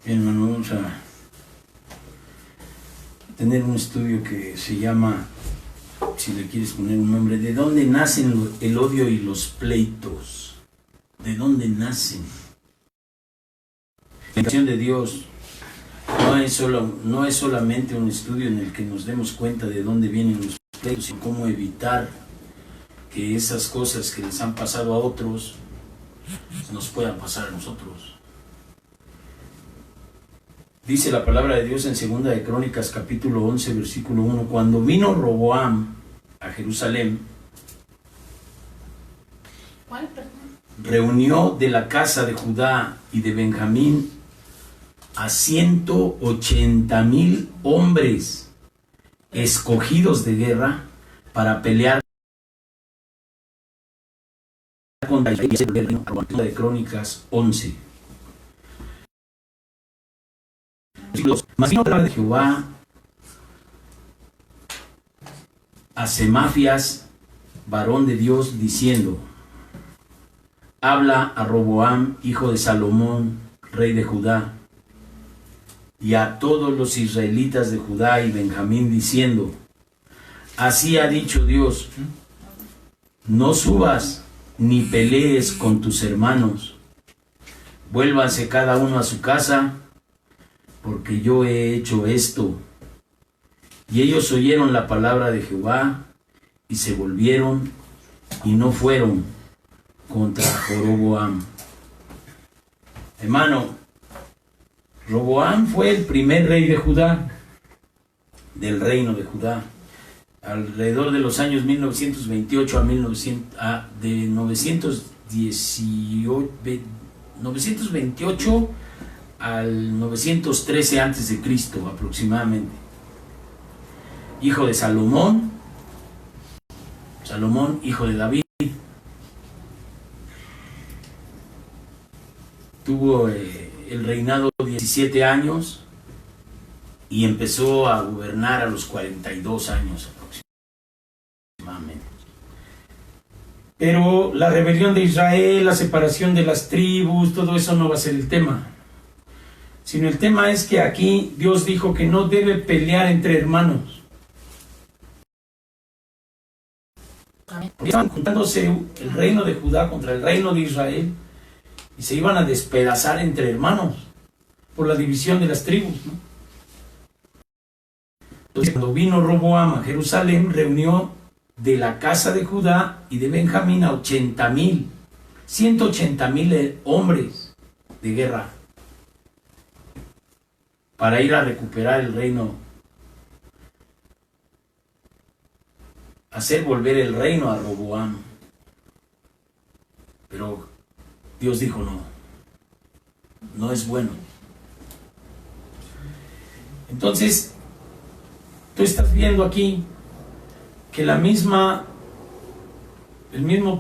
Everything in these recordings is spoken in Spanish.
Bien, hermano, vamos a tener un estudio que se llama, si le quieres poner un nombre, ¿de dónde nacen el odio y los pleitos? ¿De dónde nacen? La intención de Dios no es solamente un estudio en el que nos demos cuenta de dónde vienen los pleitos y cómo evitar que esas cosas que les han pasado a otros nos puedan pasar a nosotros. Dice la palabra de Dios en 2 de Crónicas capítulo 11 versículo 1: cuando vino Roboam a Jerusalén, reunió de la casa de Judá y de Benjamín a 180,000 hombres escogidos de guerra para pelear contra Israel. De Crónicas 11. Mas vino la palabra de Jehová a Semafias, varón de Dios, diciendo: habla a Roboam, hijo de Salomón, rey de Judá, y a todos los israelitas de Judá y Benjamín, diciendo: así ha dicho Dios, no subas ni pelees con tus hermanos, vuélvanse cada uno a su casa, porque yo he hecho esto. Y ellos oyeron la palabra de Jehová y se volvieron y no fueron contra Roboam. Hermano, Roboam fue el primer rey de Judá, del reino de Judá, alrededor de los años 1928 de 928 al 913 antes de Cristo aproximadamente. Hijo de Salomón, hijo de David. Tuvo el reinado 17 años y empezó a gobernar a los 42 años aproximadamente. Pero la rebelión de Israel, la separación de las tribus, todo eso no va a ser el tema. Sino el tema es que aquí Dios dijo que no debe pelear entre hermanos. Porque estaban juntándose el reino de Judá contra el reino de Israel y se iban a despedazar entre hermanos por la división de las tribus, ¿no? Entonces, cuando vino Roboam a Jerusalén, reunió de la casa de Judá y de Benjamín a 180,000 hombres de guerra para ir a recuperar el reino, hacer volver el reino a Roboam. Pero Dios dijo no es bueno. Entonces, tú estás viendo aquí que el mismo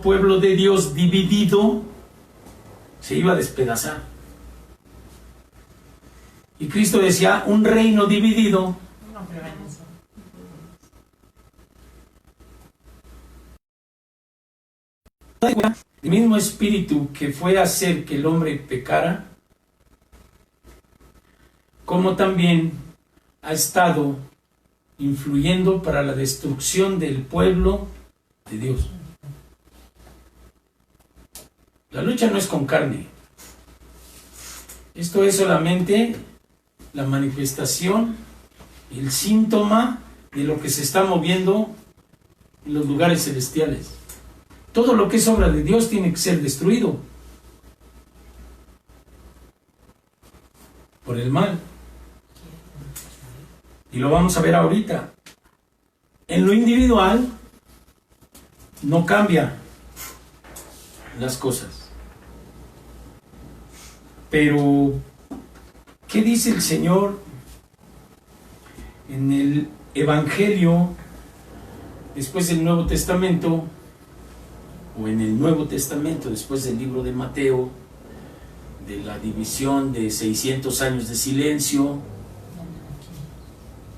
pueblo de Dios dividido se iba a despedazar. Y Cristo decía, un reino dividido el mismo espíritu que fue a hacer que el hombre pecara, como también ha estado influyendo para la destrucción del pueblo de Dios. La lucha no es con carne. Esto es solamente la manifestación, el síntoma de lo que se está moviendo en los lugares celestiales. Todo lo que es obra de Dios tiene que ser destruido por el mal. Y lo vamos a ver ahorita. En lo individual no cambia las cosas. Pero, ¿qué dice el Señor en el Evangelio después del Nuevo Testamento, o en el Nuevo Testamento después del libro de Mateo, de la división de 600 años de silencio,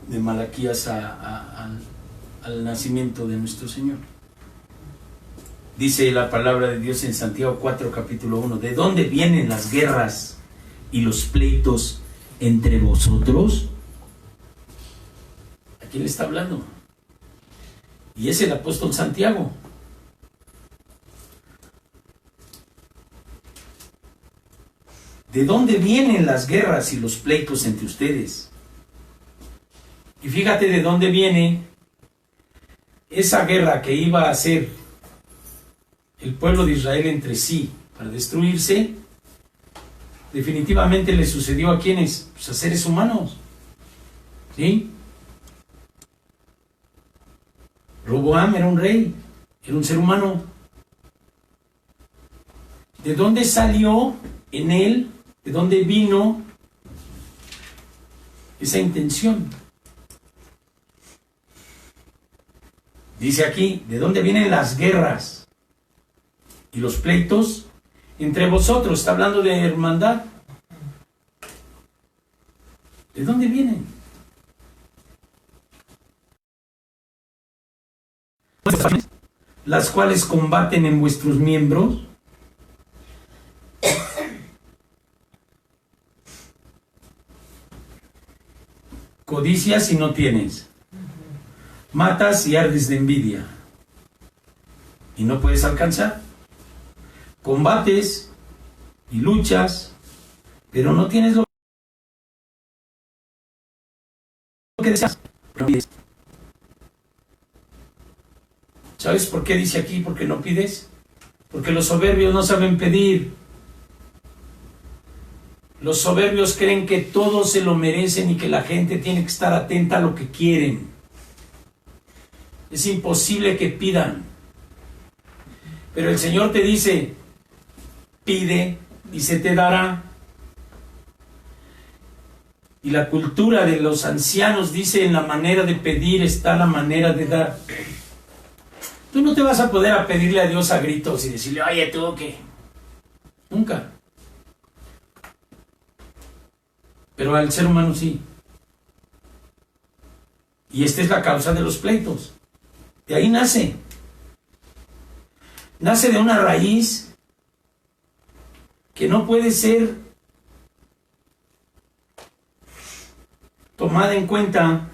de Malaquías al nacimiento de nuestro Señor? Dice la palabra de Dios en Santiago 4, capítulo 1: ¿de dónde vienen las guerras y los pleitos entre vosotros. ¿A quién le está hablando? Y es el apóstol Santiago. ¿De dónde vienen las guerras y los pleitos entre ustedes? Y fíjate de dónde viene esa guerra que iba a hacer el pueblo de Israel entre sí para destruirse. Definitivamente le sucedió a quienes, pues a seres humanos, ¿sí? Roboam era un rey, era un ser humano. ¿De dónde salió en él? ¿De dónde vino esa intención? Dice aquí, ¿de dónde vienen las guerras y los pleitos entre vosotros? Está hablando de hermandad. ¿De dónde vienen? Las cuales combaten en vuestros miembros. Codicias y no tienes. Matas y ardes de envidia y no puedes alcanzar. Combates y luchas, pero no tienes lo que deseas. ¿Sabes por qué dice aquí? Porque no pides. Porque los soberbios no saben pedir. Los soberbios creen que todos se lo merecen y que la gente tiene que estar atenta a lo que quieren. Es imposible que pidan. Pero el Señor te dice, pide y se te dará. Y la cultura de los ancianos dice, en la manera de pedir está la manera de dar. Tú no te vas a poder a pedirle a Dios a gritos y decirle, oye, ¿tú qué? Nunca. Pero al ser humano sí. Y esta es la causa de los pleitos. De ahí nace. Nace de una raíz que no puede ser tomada en cuenta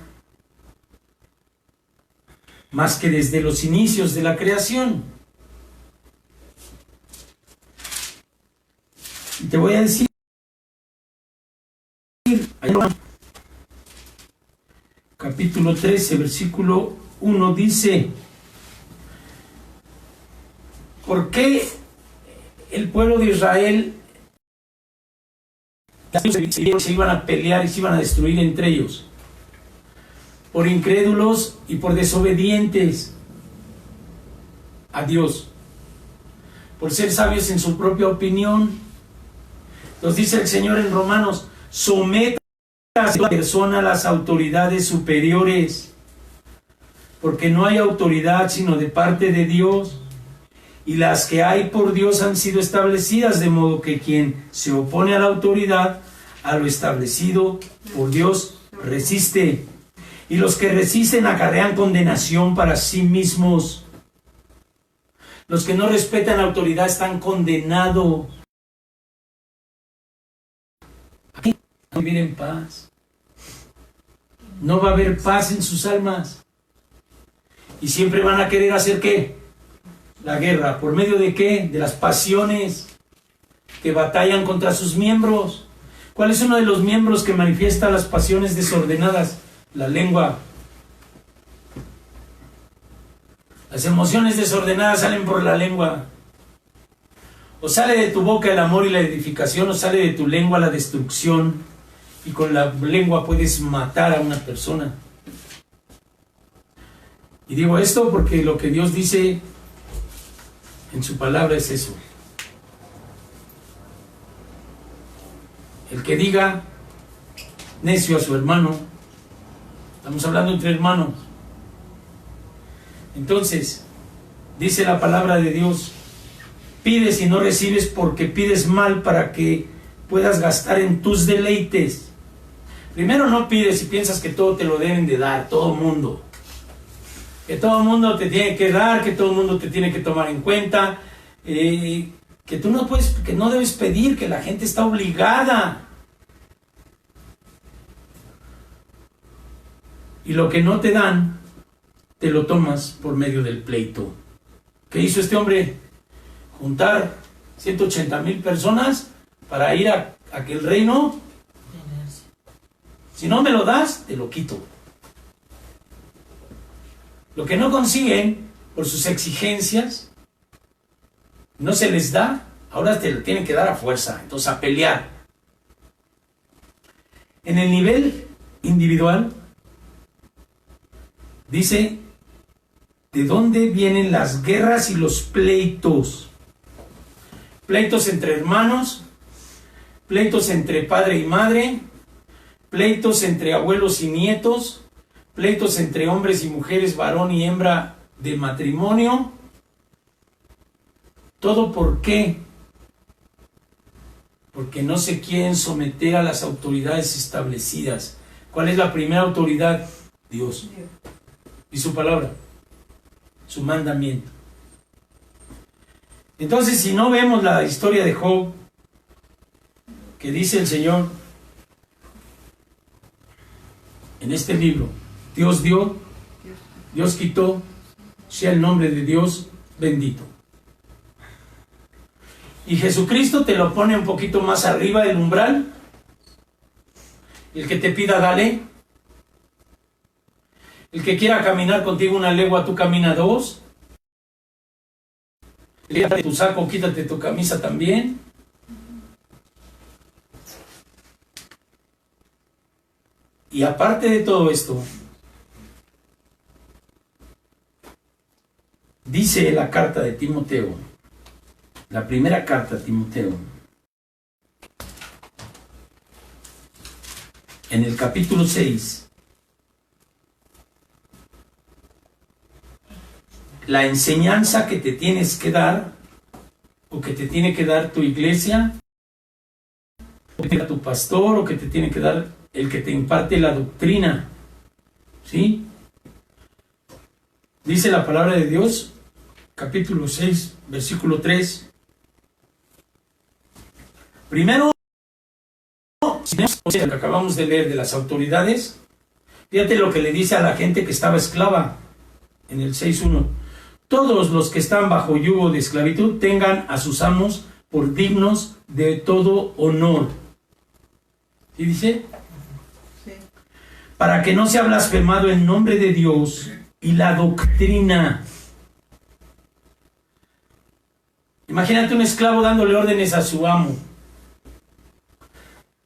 más que desde los inicios de la creación. Y te voy a decir, capítulo 13, versículo 1 dice, ¿por qué el pueblo de Israel se iban a pelear y se iban a destruir entre ellos? Por incrédulos y por desobedientes a Dios, por ser sabios en su propia opinión. Nos dice el Señor en Romanos, someta a la persona a las autoridades superiores, porque no hay autoridad sino de parte de Dios, y las que hay por Dios han sido establecidas, de modo que quien se opone a la autoridad, a lo establecido por Dios, resiste. Y los que resisten acarrean condenación para sí mismos. Los que no respetan la autoridad están condenados. Aquí no vivir en paz. No va a haber paz en sus almas. Y siempre van a querer hacer ¿qué? La guerra. ¿Por medio de qué? De las pasiones que batallan contra sus miembros. ¿Cuál es uno de los miembros que manifiesta las pasiones desordenadas? La lengua. Las emociones desordenadas salen por la lengua. O sale de tu boca el amor y la edificación, o sale de tu lengua la destrucción. Y con la lengua puedes matar a una persona. Y digo esto porque lo que Dios dice en su palabra es eso. El que diga necio a su hermano, estamos hablando entre hermanos. Entonces, dice la palabra de Dios, pides y no recibes porque pides mal para que puedas gastar en tus deleites. Primero no pides y piensas que todo te lo deben de dar, todo mundo. Que todo el mundo te tiene que dar, que todo el mundo te tiene que tomar en cuenta, que tú no puedes, que no debes pedir, que la gente está obligada. Y lo que no te dan, te lo tomas por medio del pleito. ¿Qué hizo este hombre? Juntar 180,000 personas para ir a aquel reino. Si no me lo das, te lo quito. Lo que no consiguen por sus exigencias, no se les da, ahora te lo tienen que dar a fuerza, entonces a pelear. En el nivel individual, dice, ¿de dónde vienen las guerras y los pleitos? Pleitos entre hermanos, pleitos entre padre y madre, pleitos entre abuelos y nietos, pleitos entre hombres y mujeres, varón y hembra de matrimonio. ¿Todo por qué? Porque no se quieren someter a las autoridades establecidas. ¿Cuál es la primera autoridad? Dios. Y su palabra, su mandamiento. Entonces, si no vemos la historia de Job, que dice el Señor en este libro, Dios dio, Dios quitó, sea el nombre de Dios bendito. Y Jesucristo te lo pone un poquito más arriba del umbral. El que te pida, dale. El que quiera caminar contigo 1 legua, tú camina 2. Quítate tu saco, quítate tu camisa también. Y aparte de todo esto, dice la carta de Timoteo, la primera carta a Timoteo, en el capítulo 6, la enseñanza que te tienes que dar, o que te tiene que dar tu iglesia, o que te da tu pastor, o que te tiene que dar el que te imparte la doctrina, ¿sí? Dice la palabra de Dios, capítulo 6, versículo 3. Primero, lo que acabamos de leer de las autoridades, fíjate lo que le dice a la gente que estaba esclava en el 6.1. Todos los que están bajo yugo de esclavitud tengan a sus amos por dignos de todo honor. ¿Sí dice? Sí. Para que no sea blasfemado el nombre de Dios y la doctrina. Imagínate un esclavo dándole órdenes a su amo.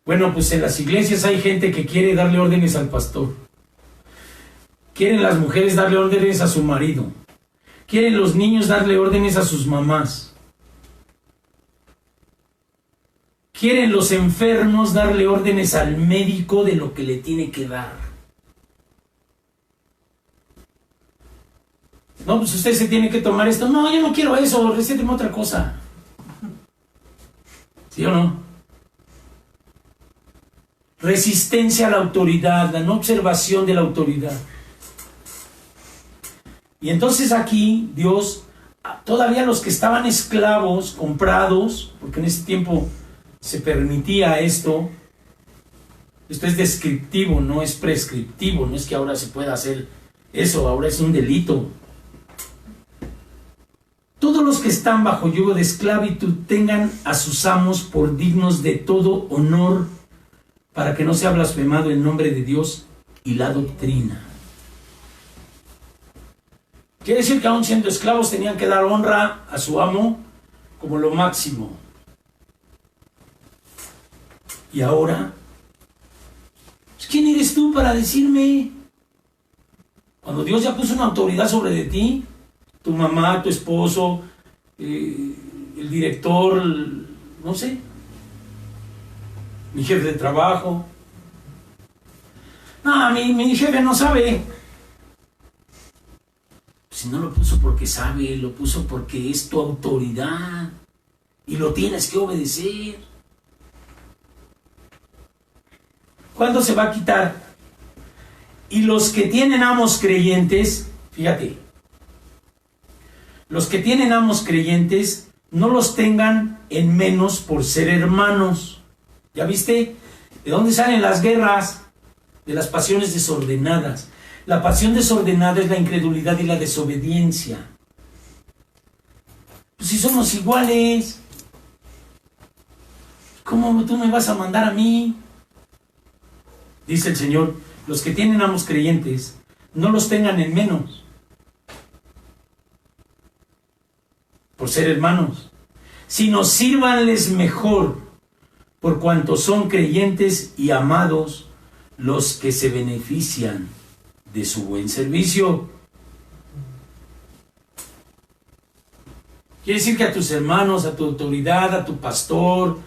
Bueno, pues en las iglesias hay gente que quiere darle órdenes al pastor. Quieren las mujeres darle órdenes a su marido. Quieren los niños darle órdenes a sus mamás. Quieren los enfermos darle órdenes al médico de lo que le tiene que dar. No, pues usted se tiene que tomar esto. No, yo no quiero eso, recéteme otra cosa. ¿Sí o no? Resistencia a la autoridad, la no observación de la autoridad. Y entonces aquí Dios, todavía los que estaban esclavos, comprados, porque en ese tiempo se permitía esto es descriptivo, no es prescriptivo, no es que ahora se pueda hacer eso, ahora es un delito. Todos los que están bajo yugo de esclavitud tengan a sus amos por dignos de todo honor, para que no sea blasfemado el nombre de Dios y la doctrina. Quiere decir que aún siendo esclavos tenían que dar honra a su amo como lo máximo. Y ahora, ¿quién eres tú para decirme? Cuando Dios ya puso una autoridad sobre de ti, tu mamá, tu esposo, el director, no sé, mi jefe de trabajo. No, mi jefe no sabe. Si no lo puso porque sabe, lo puso porque es tu autoridad y lo tienes que obedecer. ¿Cuándo se va a quitar? Y los que tienen amos creyentes, fíjate, los que tienen amos creyentes no los tengan en menos por ser hermanos. ¿Ya viste? ¿De dónde salen las guerras? De las pasiones desordenadas. La pasión desordenada es la incredulidad y la desobediencia. Pues si somos iguales, ¿cómo tú me vas a mandar a mí? Dice el Señor, los que tienen amos creyentes, no los tengan en menos por ser hermanos, sino sírvanles mejor por cuanto son creyentes y amados los que se benefician de su buen servicio. Quiere decir que a tus hermanos, a tu autoridad, a tu pastor,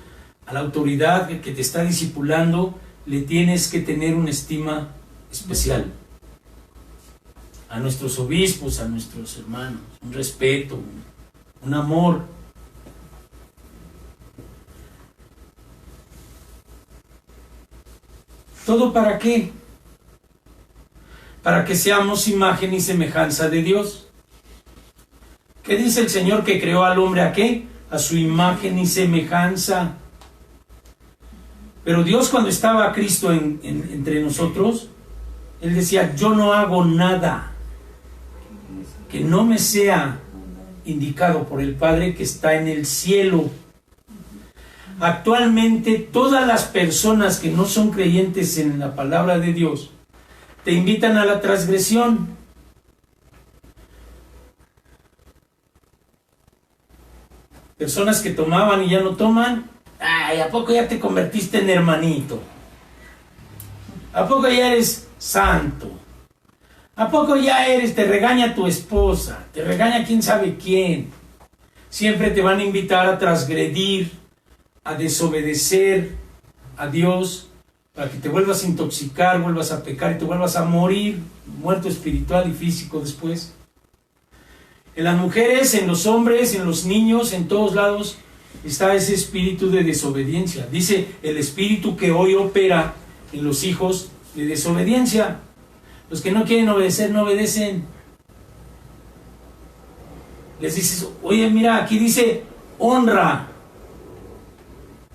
a la autoridad que te está discipulando, le tienes que tener una estima especial. A nuestros obispos, a nuestros hermanos, un respeto, un amor. ¿Todo para qué? Para que seamos imagen y semejanza de Dios. ¿Qué dice el Señor que creó al hombre a qué? A su imagen y semejanza. Pero Dios, cuando estaba Cristo entre nosotros, Él decía, yo no hago nada que no me sea indicado por el Padre que está en el cielo. Actualmente, todas las personas que no son creyentes en la palabra de Dios te invitan a la transgresión. Personas que tomaban y ya no toman. Ay, ¿a poco ya te convertiste en hermanito? ¿A poco ya eres santo? ¿A poco ya te regaña tu esposa? ¿Te regaña quién sabe quién? Siempre te van a invitar a transgredir, a desobedecer a Dios, para que te vuelvas a intoxicar, vuelvas a pecar y te vuelvas a morir, muerto espiritual y físico después. En las mujeres, en los hombres, en los niños, en todos lados, está ese espíritu de desobediencia. Dice, el espíritu que hoy opera en los hijos de desobediencia. Los que no quieren obedecer, no obedecen. Les dices, oye, mira, aquí dice, honra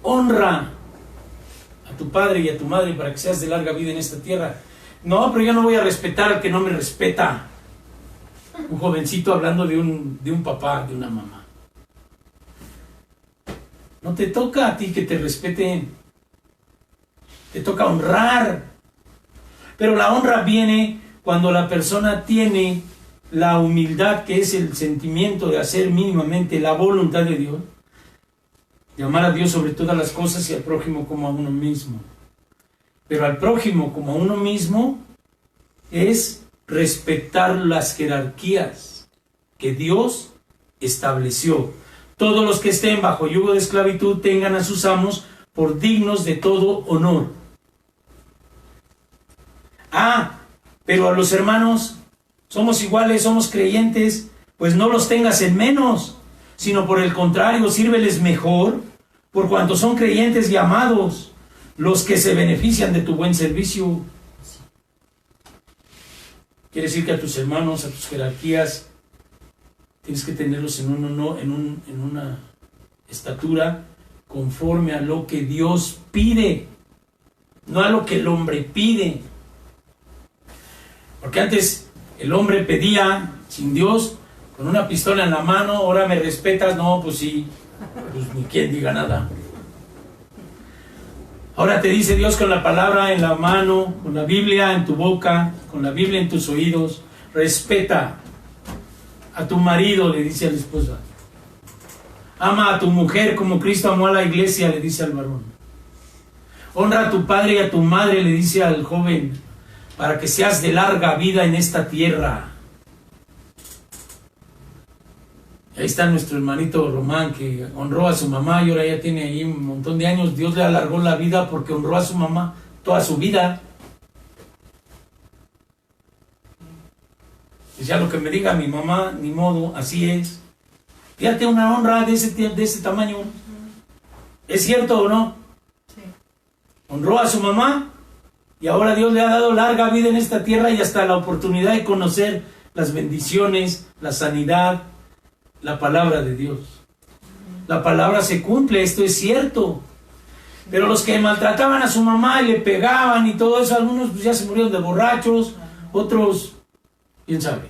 a tu padre y a tu madre para que seas de larga vida en esta tierra. No, pero yo no voy a respetar al que no me respeta. Un jovencito hablando de un papá, de una mamá. No te toca a ti que te respeten. Te toca honrar. Pero la honra viene cuando la persona tiene la humildad, que es el sentimiento de hacer mínimamente la voluntad de Dios, de amar a Dios sobre todas las cosas y al prójimo como a uno mismo. Pero al prójimo como a uno mismo es respetar las jerarquías que Dios estableció. Todos los que estén bajo yugo de esclavitud tengan a sus amos por dignos de todo honor. Pero a los hermanos, somos iguales, somos creyentes, pues no los tengas en menos, sino por el contrario, sírveles mejor, por cuanto son creyentes y amados, los que se benefician de tu buen servicio. Quiere decir que a tus hermanos, a tus jerarquías, tienes que tenerlos en una estatura conforme a lo que Dios pide, no a lo que el hombre pide. Porque antes el hombre pedía sin Dios, con una pistola en la mano, ahora me respetas, no, pues sí, pues ni quien diga nada. Ahora te dice Dios con la palabra en la mano, con la Biblia en tu boca, con la Biblia en tus oídos, respeta a tu marido, le dice a la esposa. Ama a tu mujer como Cristo amó a la iglesia, le dice al varón. Honra a tu padre y a tu madre, le dice al joven, para que seas de larga vida en esta tierra. Ahí está nuestro hermanito Román, que honró a su mamá y ahora ya tiene ahí un montón de años. Dios le alargó la vida porque honró a su mamá toda su vida. Decía, lo que me diga mi mamá, ni modo, así es. Fíjate, una honra de ese tamaño. ¿Es cierto o no? Sí. Honró a su mamá y ahora Dios le ha dado larga vida en esta tierra y hasta la oportunidad de conocer las bendiciones, la sanidad, la palabra de Dios. La palabra se cumple, esto es cierto. Pero los que maltrataban a su mamá y le pegaban y todo eso, algunos pues ya se murieron de borrachos, otros, quién sabe.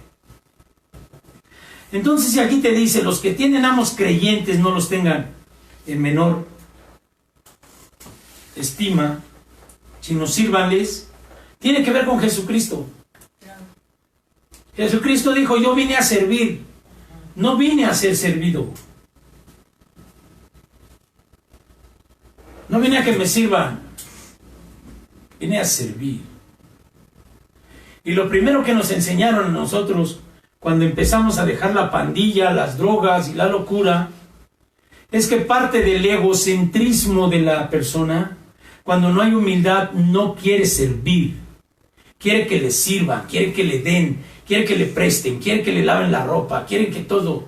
Entonces, si aquí te dice, los que tienen amos creyentes no los tengan en menor estima, sino sírvanles, tiene que ver con Jesucristo. Jesucristo dijo, yo vine a servir, no vine a ser servido. No vine a que me sirvan, vine a servir. Y lo primero que nos enseñaron a nosotros, cuando empezamos a dejar la pandilla, las drogas y la locura, es que parte del egocentrismo de la persona, cuando no hay humildad, no quiere servir. Quiere que le sirvan, quiere que le den, quiere que le presten, quiere que le laven la ropa, quiere que todo.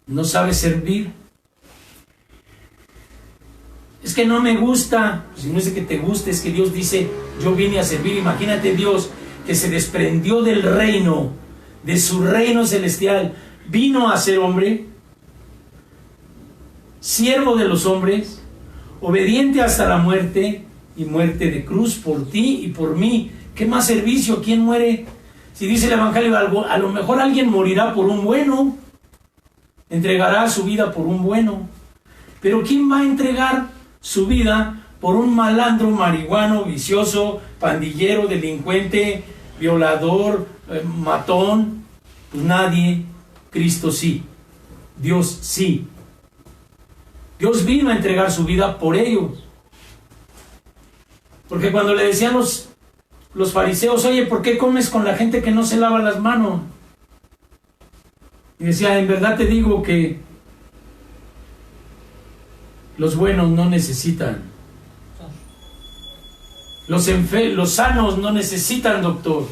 ¿No sabe servir? Es que no me gusta. Si no es de que te guste, es que Dios dice, yo vine a servir. Imagínate Dios que se desprendió del reino, de su reino celestial, vino a ser hombre, siervo de los hombres, obediente hasta la muerte y muerte de cruz por ti y por mí. ¿Qué más servicio? ¿Quién muere? Si dice el Evangelio, a lo mejor alguien morirá por un bueno, entregará su vida por un bueno, pero ¿quién va a entregar su vida por un malandro, marihuano, vicioso, pandillero, delincuente, violador, matón? Pues nadie. Cristo sí, Dios sí. Dios vino a entregar su vida por ellos. Porque cuando le decían los fariseos, oye, ¿por qué comes con la gente que no se lava las manos? Y decía, en verdad te digo que los buenos no necesitan. Los sanos no necesitan doctor.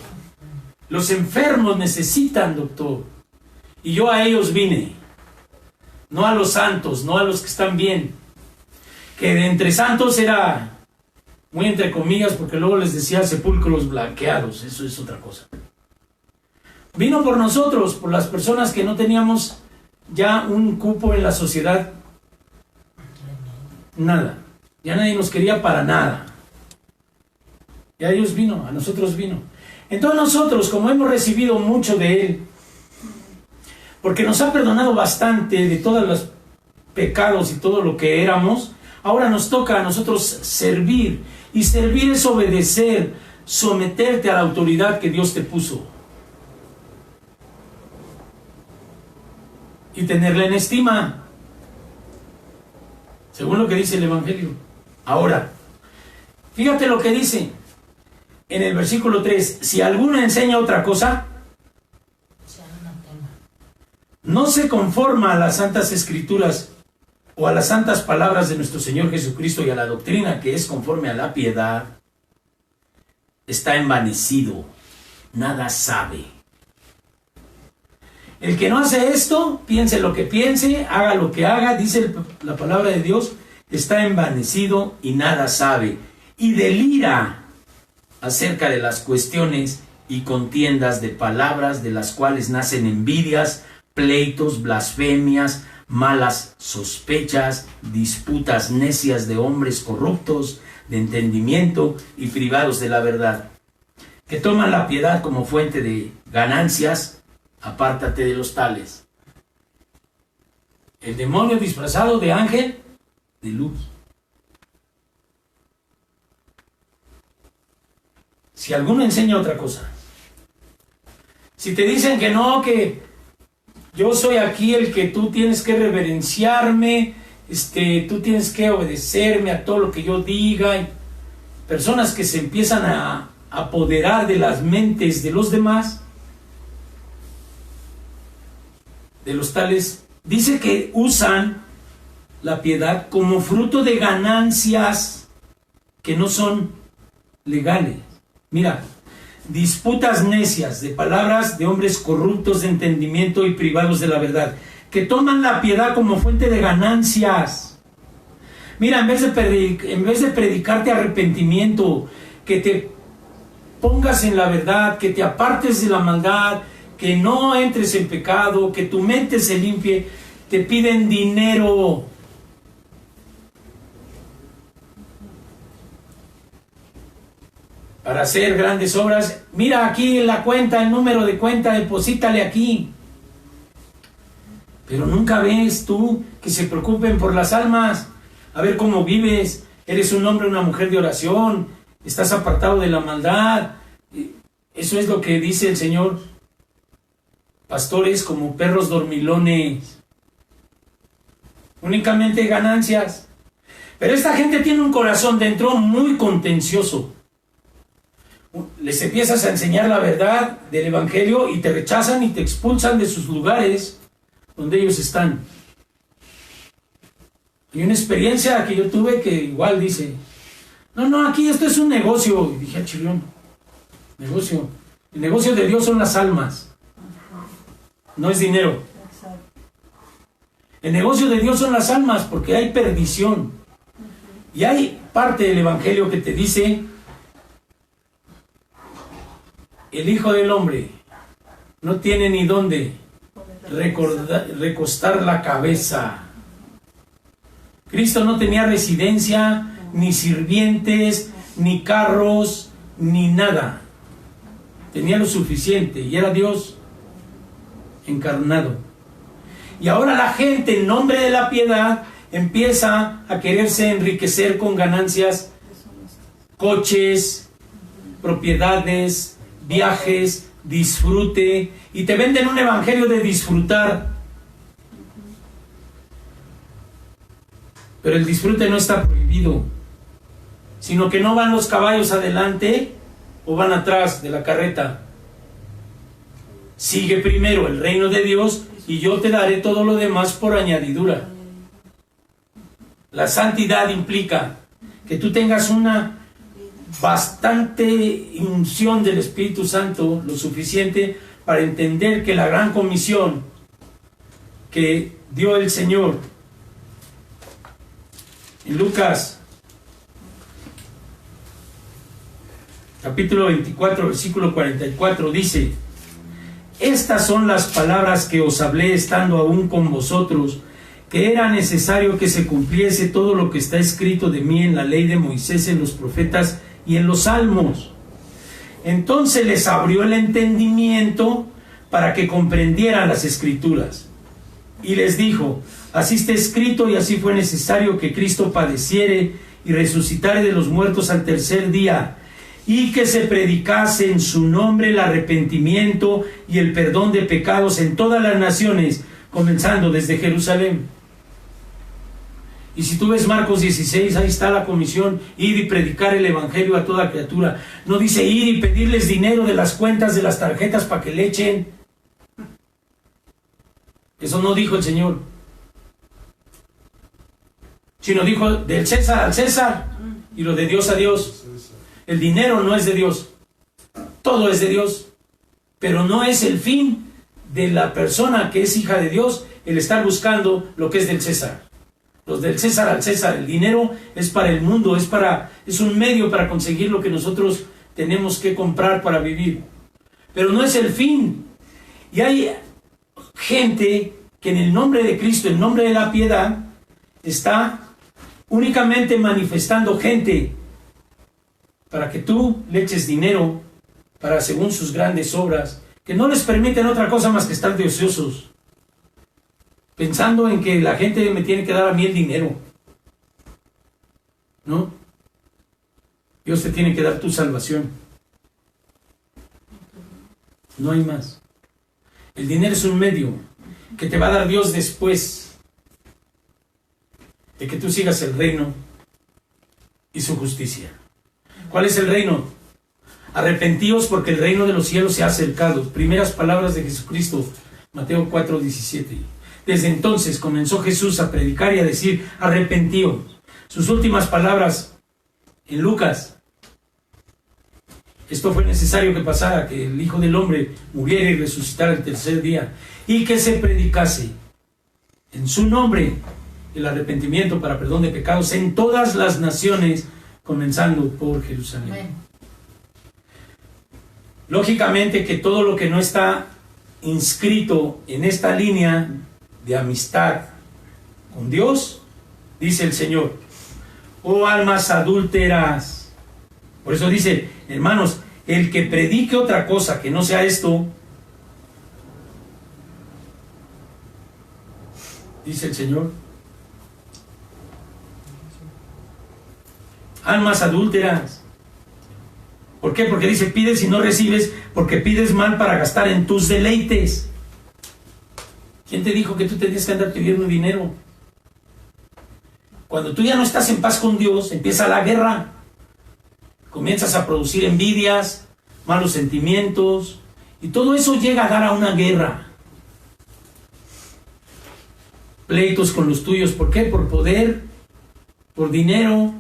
Los enfermos necesitan doctor. Y yo a ellos vine. No a los santos, no a los que están bien. Que de entre santos era muy entre comillas, porque luego les decía sepulcros blanqueados. Eso es otra cosa. Vino por nosotros, por las personas que no teníamos ya un cupo en la sociedad. Nada. Ya nadie nos quería para nada. Y a ellos vino, a nosotros vino. Entonces nosotros, como hemos recibido mucho de Él, porque nos ha perdonado bastante de todos los pecados y todo lo que éramos, ahora nos toca a nosotros servir. Y servir es obedecer, someterte a la autoridad que Dios te puso. Y tenerla en estima, según lo que dice el Evangelio. Ahora, fíjate lo que dice en el versículo 3. Si alguno enseña otra cosa, no se conforma a las santas escrituras o a las santas palabras de nuestro Señor Jesucristo y a la doctrina que es conforme a la piedad, está envanecido, nada sabe. El que no hace esto, piense lo que piense, haga lo que haga, dice la palabra de Dios, está envanecido y nada sabe, y delira acerca de las cuestiones y contiendas de palabras, de las cuales nacen envidias, pleitos, blasfemias, malas sospechas, disputas necias de hombres corruptos de entendimiento y privados de la verdad, que toman la piedad como fuente de ganancias. Apártate de los tales. El demonio disfrazado de ángel de luz. Si alguno enseña otra cosa, si te dicen que no, que yo soy aquí el que tú tienes que reverenciarme, tú tienes que obedecerme a todo lo que yo diga, y personas que se empiezan a apoderar de las mentes de los demás, de los tales, dice que usan la piedad como fruto de ganancias que no son legales. Mira, disputas necias de palabras de hombres corruptos de entendimiento y privados de la verdad, que toman la piedad como fuente de ganancias. Mira, en vez de predicarte arrepentimiento, que te pongas en la verdad, que te apartes de la maldad, que no entres en pecado, que tu mente se limpie, te piden dinero. para hacer grandes obras. Mira aquí la cuenta, el número de cuenta, deposítale aquí. Pero nunca ves tú que se preocupen por las almas, a ver cómo vives. Eres un hombre, una mujer de oración, estás apartado de la maldad. Eso es lo que dice el Señor. Pastores como perros dormilones, únicamente ganancias. Pero esta gente tiene un corazón dentro muy contencioso. Les empiezas a enseñar la verdad del Evangelio y te rechazan y te expulsan de sus lugares donde ellos están. Y una experiencia que yo tuve que igual dice, no, aquí esto es un negocio. Y dije, chilón, negocio. El negocio de Dios son las almas, no es dinero. El negocio de Dios son las almas porque hay perdición. Y hay parte del Evangelio que te dice, el Hijo del Hombre no tiene ni dónde recostar la cabeza. Cristo no tenía residencia, ni sirvientes, ni carros, ni nada. Tenía lo suficiente y era Dios encarnado. Y ahora la gente, en nombre de la piedad, empieza a quererse enriquecer con ganancias, coches, propiedades, viajes, disfrute, y te venden un evangelio de disfrutar. Pero el disfrute no está prohibido, sino que no van los caballos adelante o van atrás de la carreta. Sigue primero el reino de Dios y yo te daré todo lo demás por añadidura. La santidad implica que tú tengas una bastante unción del Espíritu Santo, lo suficiente para entender que la gran comisión que dio el Señor en Lucas capítulo 24 versículo 44 dice: estas son las palabras que os hablé estando aún con vosotros, que era necesario que se cumpliese todo lo que está escrito de mí en la ley de Moisés, en los profetas y en los salmos. Entonces les abrió el entendimiento para que comprendieran las escrituras. Y les dijo: así está escrito y así fue necesario que Cristo padeciere y resucitare de los muertos al tercer día, y que se predicase en su nombre el arrepentimiento y el perdón de pecados en todas las naciones, comenzando desde Jerusalén. Y si tú ves Marcos 16, ahí está la comisión: ir y predicar el evangelio a toda criatura. No dice ir y pedirles dinero de las cuentas de las tarjetas para que le echen. Eso no dijo el Señor, sino dijo del César al César y lo de Dios a Dios. El dinero no es de Dios, todo es de Dios, pero no es el fin de la persona que es hija de Dios el estar buscando lo que es del César. Los del César al César. El dinero es para el mundo, es un medio para conseguir lo que nosotros tenemos que comprar para vivir, pero no es el fin. Y hay gente que en el nombre de Cristo, en nombre de la piedad, está únicamente manifestando gente para que tú le eches dinero para según sus grandes obras, que no les permiten otra cosa más que estar de ociosos, pensando en que la gente me tiene que dar a mí el dinero. ¿No? Dios te tiene que dar tu salvación. No hay más. El dinero es un medio que te va a dar Dios después de que tú sigas el reino y su justicia. ¿Cuál es el reino? Arrepentíos porque el reino de los cielos se ha acercado. Primeras palabras de Jesucristo, Mateo 4:17. Desde entonces comenzó Jesús a predicar y a decir: arrepentíos. Sus últimas palabras en Lucas: esto fue necesario que pasara, que el Hijo del Hombre muriera y resucitara el tercer día, y que se predicase en su nombre el arrepentimiento para perdón de pecados en todas las naciones, comenzando por Jerusalén. Amén. Lógicamente que todo lo que no está inscrito en esta línea de amistad con Dios, dice el Señor: oh almas adúlteras, Por eso dice, hermanos, el que predique otra cosa que no sea esto, dice el Señor, almas adúlteras. ¿Por qué? Porque dice, pides y no recibes, porque pides mal para gastar en tus deleites. ¿Quién te dijo que tú tenías que andar pidiendo dinero? Cuando tú ya no estás en paz con Dios, empieza la guerra. Comienzas a producir envidias, malos sentimientos, y todo eso llega a dar a una guerra. Pleitos con los tuyos. ¿Por qué? Por poder, por dinero,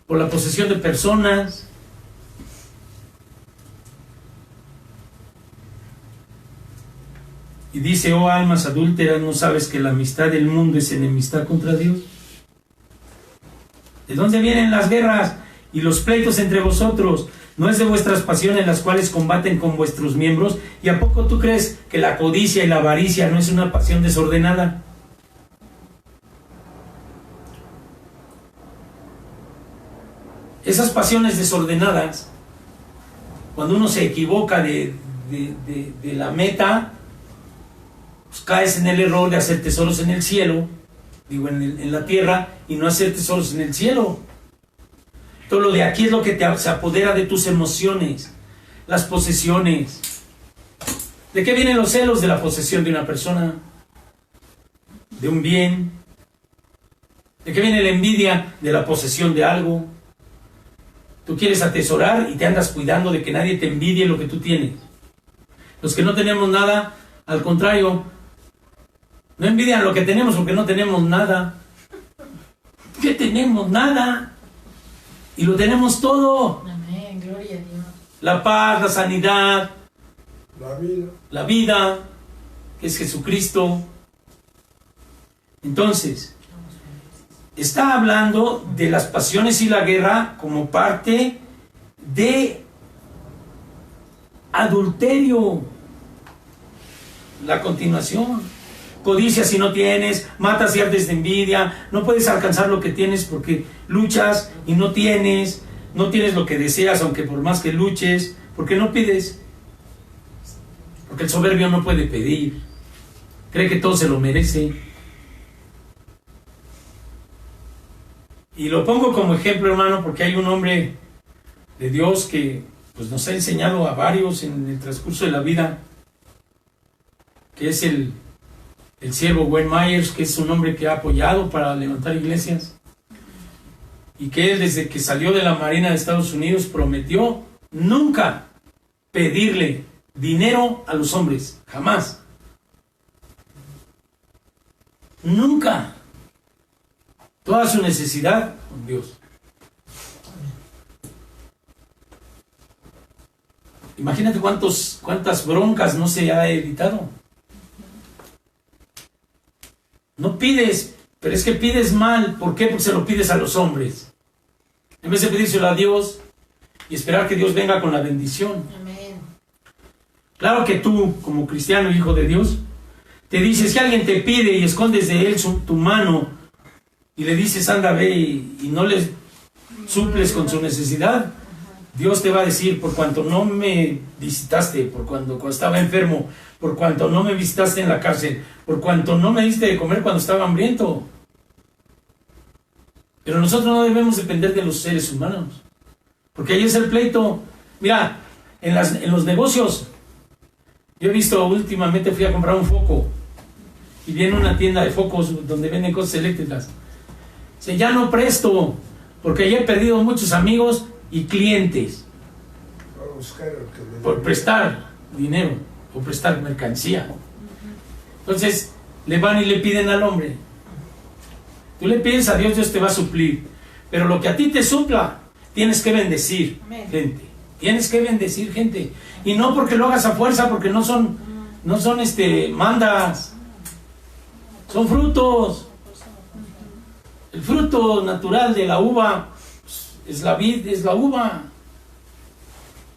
por la posesión de personas. Y dice, oh almas adúlteras, ¿no sabes que la amistad del mundo es enemistad contra Dios? ¿De dónde vienen las guerras y los pleitos entre vosotros? ¿No es de vuestras pasiones las cuales combaten con vuestros miembros? ¿Y a poco tú crees que la codicia y la avaricia no es una pasión desordenada? Esas pasiones desordenadas, cuando uno se equivoca de la meta, pues caes en el error de hacer tesoros en el cielo, en la tierra, y no hacer tesoros en el cielo. Todo lo de aquí es lo que se apodera de tus emociones, las posesiones. ¿De qué vienen los celos? De la posesión de una persona, de un bien. ¿De qué viene la envidia? De la posesión de algo. Tú quieres atesorar y te andas cuidando de que nadie te envidie lo que tú tienes. Los que no tenemos nada, al contrario, no envidian lo que tenemos porque no tenemos nada. ¿Qué tenemos? Nada. Y lo tenemos todo. Amén, gloria a Dios. La paz, la sanidad, la vida, que es Jesucristo. Entonces, está hablando de las pasiones y la guerra como parte de adulterio. La continuación. Codicia si no tienes, matas y ardes de envidia, no puedes alcanzar lo que tienes porque luchas y no tienes lo que deseas, aunque por más que luches, porque no pides. Porque el soberbio no puede pedir, cree que todo se lo merece. Y lo pongo como ejemplo, hermano, porque hay un hombre de Dios que pues, nos ha enseñado a varios en el transcurso de la vida, que es el siervo Wayne Myers, que es un hombre que ha apoyado para levantar iglesias, y que él desde que salió de la Marina de Estados Unidos prometió nunca pedirle dinero a los hombres, jamás. Nunca. Toda su necesidad con Dios. Imagínate cuántas broncas no se ha evitado. No pides, pero es que pides mal. ¿Por qué? Porque se lo pides a los hombres. En vez de pedírselo a Dios y esperar que Dios venga con la bendición. Amén. Claro que tú, como cristiano, hijo de Dios, te dices que alguien te pide y escondes de él tu mano y le dices, anda, ve, y no le suples con su necesidad. Dios te va a decir, por cuanto no me visitaste, por cuando estaba enfermo, por cuanto no me visitaste en la cárcel, por cuanto no me diste de comer cuando estaba hambriento. Pero nosotros no debemos depender de los seres humanos, porque ahí es el pleito. Mira, en los negocios, yo he visto últimamente, fui a comprar un foco, y viene una tienda de focos donde venden cosas eléctricas. Dice, ya no presto, porque ya he perdido muchos amigos y clientes por prestar dinero o prestar mercancía. Entonces le van y le piden al hombre. Tú le pides a Dios, Dios te va a suplir, pero lo que a ti te supla tienes que bendecir. Amén. Gente, tienes que bendecir gente, y no porque lo hagas a fuerza, porque no son mandas, son frutos. El fruto natural de la uva es la vid, es la uva.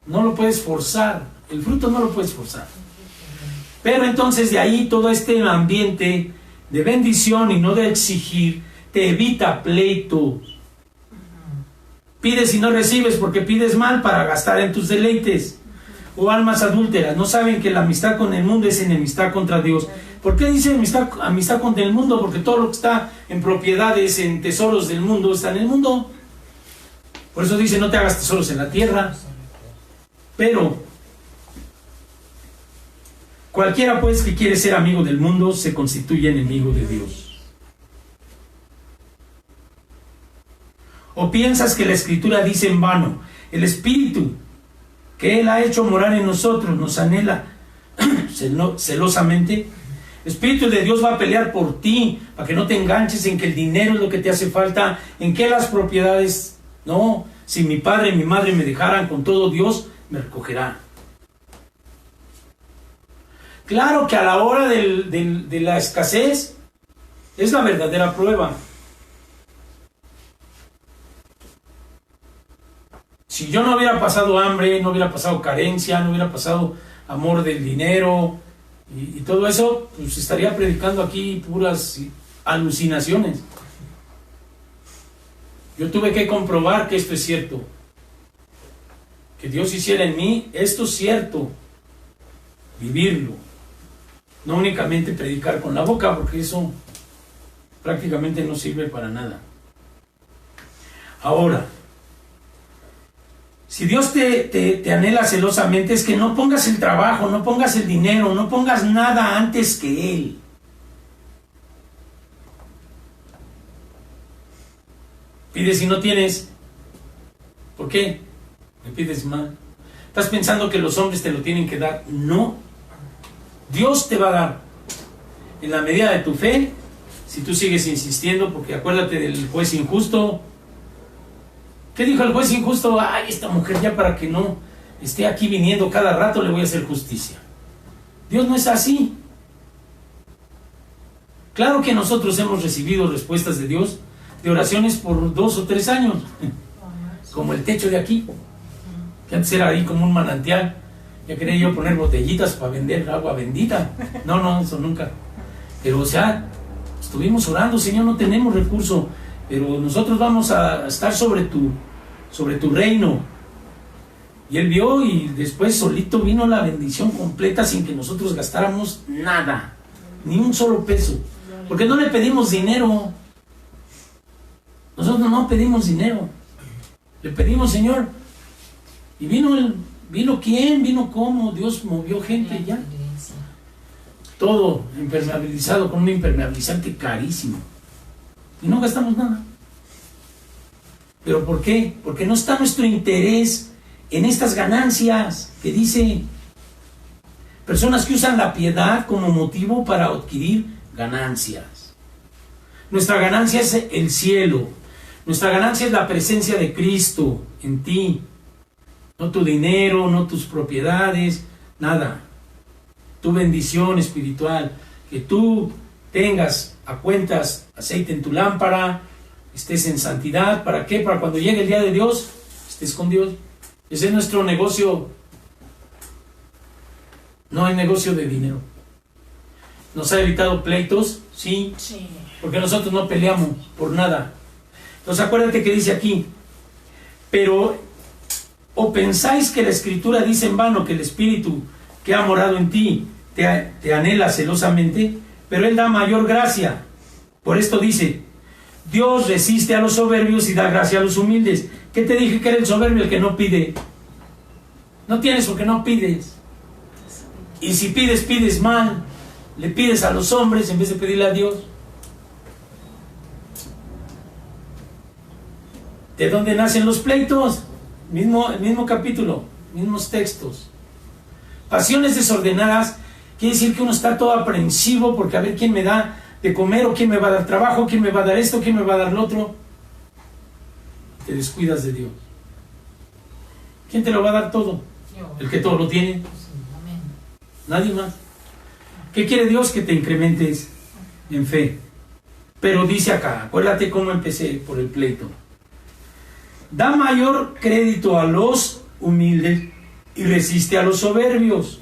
No lo puedes forzar. El fruto no lo puedes forzar. Pero entonces de ahí todo este ambiente de bendición y no de exigir te evita pleitos. Pides y no recibes porque pides mal para gastar en tus deleites. O almas adúlteras, ¿no saben que la amistad con el mundo es enemistad contra Dios? ¿Por qué dice amistad con el mundo? Porque todo lo que está en propiedades, en tesoros del mundo, está en el mundo. Por eso dice, no te hagas tesoros en la tierra. Pero cualquiera pues que quiere ser amigo del mundo se constituye enemigo de Dios. ¿O piensas que la Escritura dice en vano, el Espíritu que Él ha hecho morar en nosotros nos anhela celosamente? El Espíritu de Dios va a pelear por ti, para que no te enganches en que el dinero es lo que te hace falta, en que las propiedades, no, si mi padre y mi madre me dejaran con todo, Dios me recogerá. Claro que a la hora de la escasez es la verdadera prueba. Si yo no hubiera pasado hambre, no hubiera pasado carencia, no hubiera pasado amor del dinero y todo eso, pues estaría predicando aquí puras alucinaciones. Yo tuve que comprobar que esto es cierto. Que Dios hiciera en mí esto es cierto. Vivirlo. No únicamente predicar con la boca, porque eso prácticamente no sirve para nada. Ahora, si Dios te anhela celosamente, es que no pongas el trabajo, no pongas el dinero, no pongas nada antes que Él. Pides y no tienes. ¿Por qué? Me pides mal. ¿Estás pensando que los hombres te lo tienen que dar? No. Dios te va a dar. En la medida de tu fe, si tú sigues insistiendo, porque acuérdate del juez injusto. ¿Qué dijo el juez injusto? Ay, esta mujer ya para que no esté aquí viniendo cada rato le voy a hacer justicia. Dios no es así. Claro que nosotros hemos recibido respuestas de Dios de oraciones por 2 o 3 años, como el techo de aquí, que antes era ahí como un manantial. Ya quería yo poner botellitas para vender agua bendita. No, eso nunca. Pero o sea, estuvimos orando, Señor, no tenemos recurso, pero nosotros vamos a estar sobre tu reino. Y Él vio y después solito vino la bendición completa sin que nosotros gastáramos nada, ni un solo peso, porque no le pedimos dinero. Nosotros no pedimos dinero, le pedimos, Señor, y vino quién, vino cómo, Dios movió gente ya. Todo impermeabilizado con un impermeabilizante carísimo. Y no gastamos nada. ¿Pero por qué? Porque no está nuestro interés en estas ganancias que dice. Personas que usan la piedad como motivo para adquirir ganancias. Nuestra ganancia es el cielo. Nuestra ganancia es la presencia de Cristo en ti. No tu dinero, no tus propiedades, nada. Tu bendición espiritual. Que tú tengas a cuentas aceite en tu lámpara, estés en santidad. ¿Para qué? Para cuando llegue el día de Dios, estés con Dios. Ese es nuestro negocio. No hay negocio de dinero. ¿Nos ha evitado pleitos? Sí. Porque nosotros no peleamos por nada. Entonces acuérdate que dice aquí, pero ¿o pensáis que la Escritura dice en vano que el Espíritu que ha morado en ti te anhela celosamente? Pero Él da mayor gracia. Por esto dice, Dios resiste a los soberbios y da gracia a los humildes. ¿Qué te dije que era el soberbio? El que no pide. No tienes porque no pides. Y si pides, pides mal. Le pides a los hombres en vez de pedirle a Dios. ¿De dónde nacen los pleitos? El mismo capítulo, mismos textos. Pasiones desordenadas, quiere decir que uno está todo aprensivo porque a ver quién me da de comer, o quién me va a dar trabajo, quién me va a dar esto, quién me va a dar lo otro. Te descuidas de Dios. ¿Quién te lo va a dar todo? El que todo lo tiene. Nadie más. ¿Qué quiere Dios? Que te incrementes en fe. Pero dice acá, acuérdate cómo empecé por el pleito. Da mayor crédito a los humildes y resiste a los soberbios.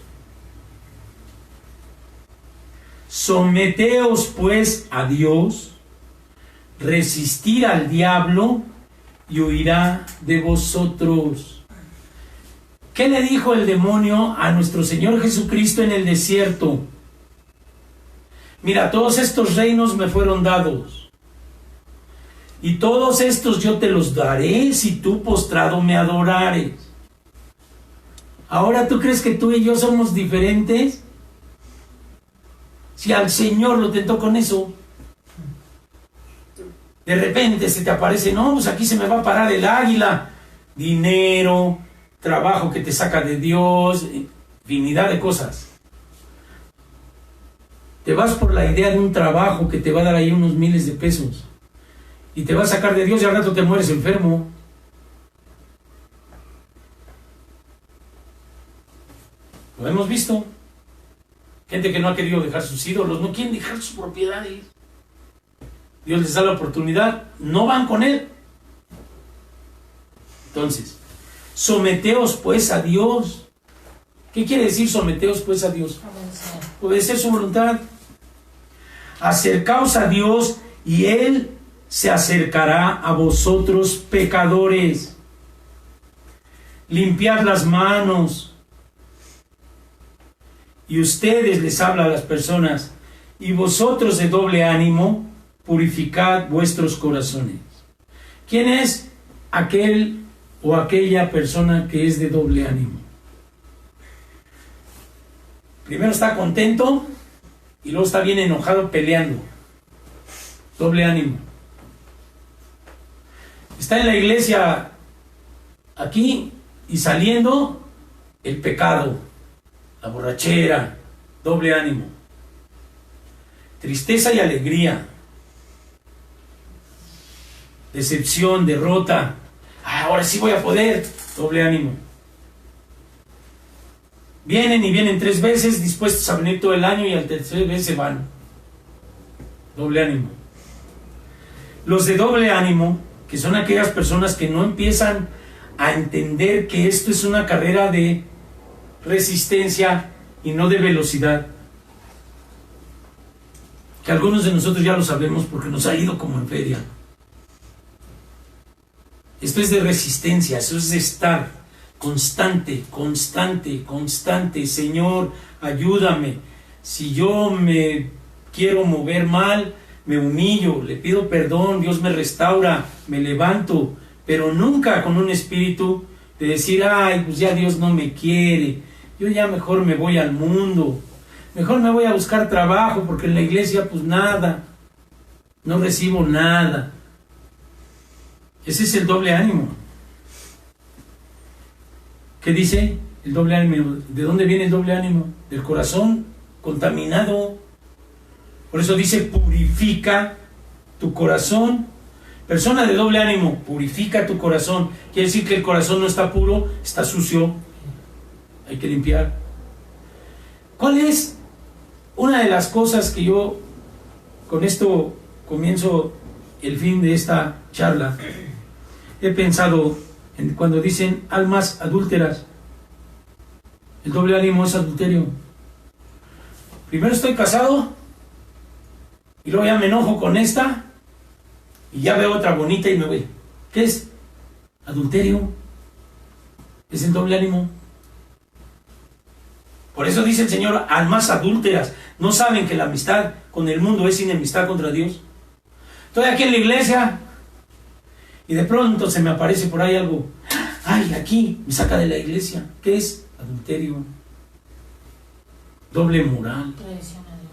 Someteos pues a Dios, resistir al diablo y huirá de vosotros. ¿Qué le dijo el demonio a nuestro Señor Jesucristo en el desierto? Mira, todos estos reinos me fueron dados, y todos estos yo te los daré si tú postrado me adorares. Ahora, ¿tú crees que tú y yo somos diferentes? Si al Señor lo tentó con eso, de repente se te aparece, no, pues aquí se me va a parar el águila, dinero, trabajo que te saca de Dios, infinidad de cosas. Te vas por la idea de un trabajo que te va a dar ahí unos miles de pesos y te va a sacar de Dios y al rato te mueres enfermo. Lo hemos visto. Gente que no ha querido dejar sus ídolos, no quieren dejar sus propiedades. Dios les da la oportunidad, no van con Él. Entonces, someteos pues a Dios. ¿Qué quiere decir someteos pues a Dios? Obedecer su voluntad. Acercaos a Dios y Él se acercará a vosotros pecadores. Limpiad las manos. Y ustedes, les habla a las personas, y vosotros de doble ánimo, purificad vuestros corazones. ¿Quién es aquel o aquella persona que es de doble ánimo? Primero está contento y luego está bien enojado peleando. Doble ánimo. Está en la iglesia aquí y saliendo el pecado, la borrachera, doble ánimo. Tristeza y alegría. Decepción, derrota. Ahora sí voy a poder. Doble ánimo. Vienen y vienen 3 veces dispuestos a venir todo el año y al tercer vez se van. Doble ánimo. Los de doble ánimo, que son aquellas personas que no empiezan a entender que esto es una carrera de resistencia y no de velocidad. Que algunos de nosotros ya lo sabemos porque nos ha ido como en feria. Esto es de resistencia, eso es de estar constante, constante, constante. Señor, ayúdame. Si yo me quiero mover mal, me humillo, le pido perdón, Dios me restaura, me levanto, pero nunca con un espíritu de decir, ay, pues ya Dios no me quiere, yo ya mejor me voy al mundo, mejor me voy a buscar trabajo porque en la iglesia pues nada, no recibo nada. Ese es el doble ánimo. ¿Qué dice el doble ánimo? ¿De dónde viene el doble ánimo? Del corazón contaminado. Por eso dice, purifica tu corazón. Persona de doble ánimo, purifica tu corazón. Quiere decir que el corazón no está puro, está sucio. Hay que limpiar. ¿Cuál es una de las cosas que yo, con esto comienzo el fin de esta charla? He pensado en cuando dicen almas adúlteras. El doble ánimo es adulterio. Primero estoy casado y luego ya me enojo con esta y ya veo otra bonita y me voy. ¿Qué es? Adulterio. Es el doble ánimo. Por eso dice el Señor, almas adúlteras. ¿No saben que la amistad con el mundo es enemistad contra Dios? Estoy aquí en la iglesia y de pronto se me aparece por ahí algo. Ay, aquí me saca de la iglesia. ¿Qué es? Adulterio. Doble moral. Traición a Dios.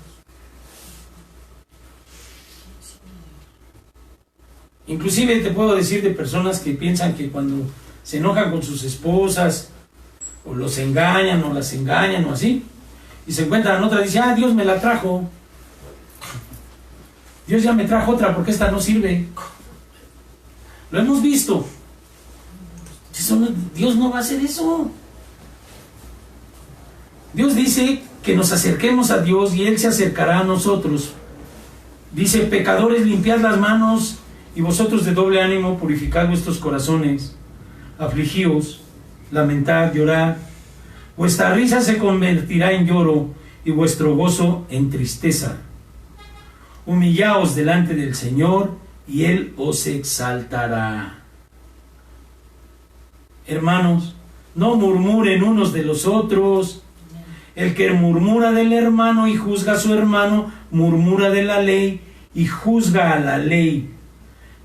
Inclusive te puedo decir de personas que piensan que cuando se enojan con sus esposas o los engañan o las engañan o así y se encuentran otra y dicen, ah, Dios me la trajo, Dios ya me trajo otra porque esta no sirve. Lo hemos visto. Dios no va a hacer eso. Dios dice que nos acerquemos a Dios y Él se acercará a nosotros. Dice, pecadores, limpiad las manos, y vosotros de doble ánimo purificad vuestros corazones. Afligíos, lamentad, llorad. Vuestra risa se convertirá en lloro y vuestro gozo en tristeza. Humillaos delante del Señor y Él os exaltará. Hermanos, no murmuren unos de los otros. El que murmura del hermano y juzga a su hermano, murmura de la ley y juzga a la ley.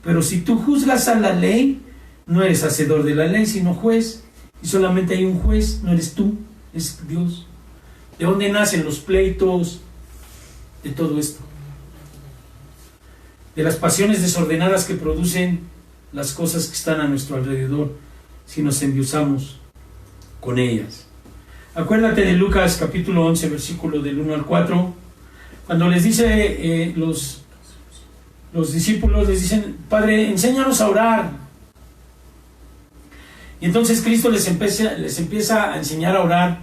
Pero si tú juzgas a la ley, no eres hacedor de la ley, sino juez. Y solamente hay un juez, no eres tú, es Dios. ¿De dónde nacen los pleitos? De todo esto. De las pasiones desordenadas que producen las cosas que están a nuestro alrededor, si nos endiosamos con ellas. Acuérdate de Lucas capítulo 11, versículo del 1 al 4, cuando les dice los discípulos, les dicen: Padre, enséñanos a orar. Y entonces Cristo les empieza a enseñar a orar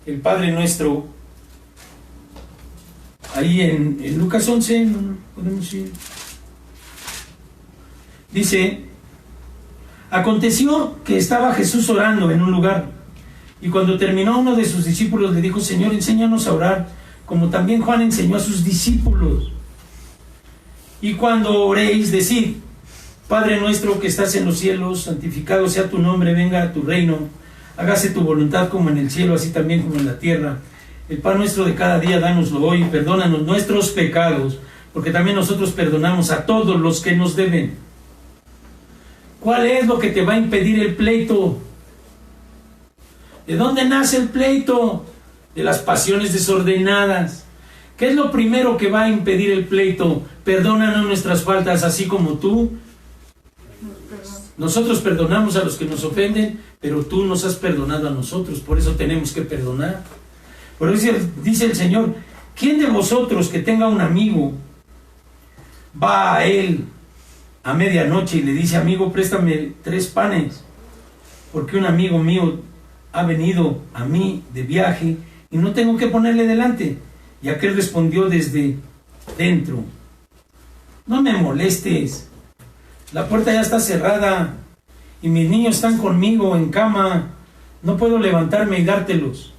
el Padre Nuestro. Ahí en Lucas 11, no podemos ir. Dice: aconteció que estaba Jesús orando en un lugar, y cuando terminó, uno de sus discípulos le dijo: Señor, enséñanos a orar, como también Juan enseñó a sus discípulos. Y cuando oréis, decid: Padre nuestro que estás en los cielos, santificado sea tu nombre, venga a tu reino, hágase tu voluntad como en el cielo, así también como en la tierra. El pan nuestro de cada día, dánoslo hoy, perdónanos nuestros pecados, porque también nosotros perdonamos a todos los que nos deben. ¿Cuál es lo que te va a impedir el pleito? ¿De dónde nace el pleito? De las pasiones desordenadas. ¿Qué es lo primero que va a impedir el pleito? Perdónanos nuestras faltas, así como tú. Nosotros perdonamos a los que nos ofenden, pero tú nos has perdonado a nosotros, por eso tenemos que perdonar. Por eso dice el Señor: ¿quién de vosotros que tenga un amigo va a él a medianoche y le dice: amigo, préstame 3 panes, porque un amigo mío ha venido a mí de viaje y no tengo que ponerle delante? Y aquel respondió desde dentro: no me molestes, la puerta ya está cerrada y mis niños están conmigo en cama, no puedo levantarme y dártelos.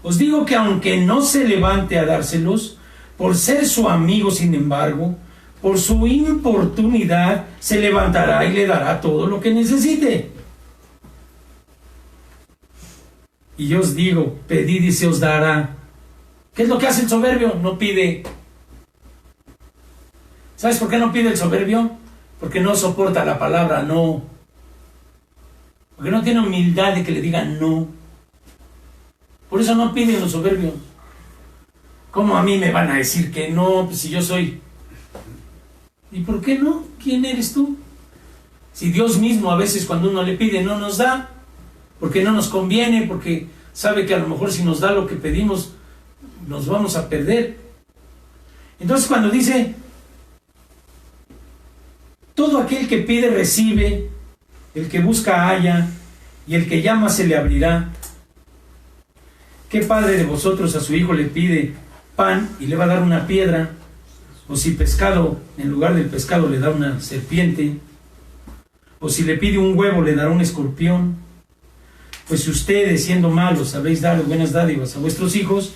Os digo que aunque no se levante a dárselos, por ser su amigo, sin embargo, por su importunidad, se levantará y le dará todo lo que necesite. Y yo os digo: pedid y se os dará. ¿Qué es lo que hace el soberbio? No pide. ¿Sabes por qué no pide el soberbio? Porque no soporta la palabra no. Porque no tiene humildad de que le digan no. Por eso no piden los soberbios. ¿Cómo a mí me van a decir que no? Pues si yo soy... ¿Y por qué no? ¿Quién eres tú? Si Dios mismo a veces cuando uno le pide no nos da, porque no nos conviene, porque sabe que a lo mejor si nos da lo que pedimos nos vamos a perder. Entonces cuando dice: todo aquel que pide recibe, el que busca halla, y el que llama se le abrirá. ¿Qué padre de vosotros a su hijo le pide pan y le va a dar una piedra? O si pescado, en lugar del pescado le da una serpiente. O si le pide un huevo, le dará un escorpión. Pues si ustedes, siendo malos, sabéis dar buenas dádivas a vuestros hijos,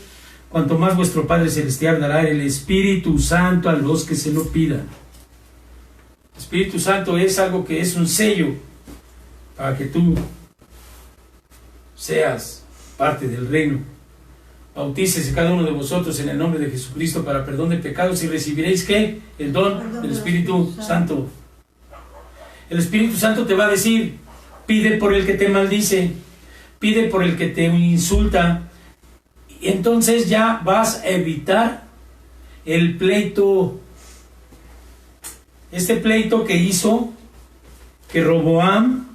cuanto más vuestro Padre Celestial dará el Espíritu Santo a los que se lo pidan. El Espíritu Santo es algo que es un sello para que tú seas parte del reino. Bautícese cada uno de vosotros en el nombre de Jesucristo para perdón de pecados y recibiréis ¿qué? El don del Espíritu Santo. El Espíritu Santo te va a decir: pide por el que te maldice, pide por el que te insulta. Y entonces ya vas a evitar el pleito. Este pleito que hizo que Roboam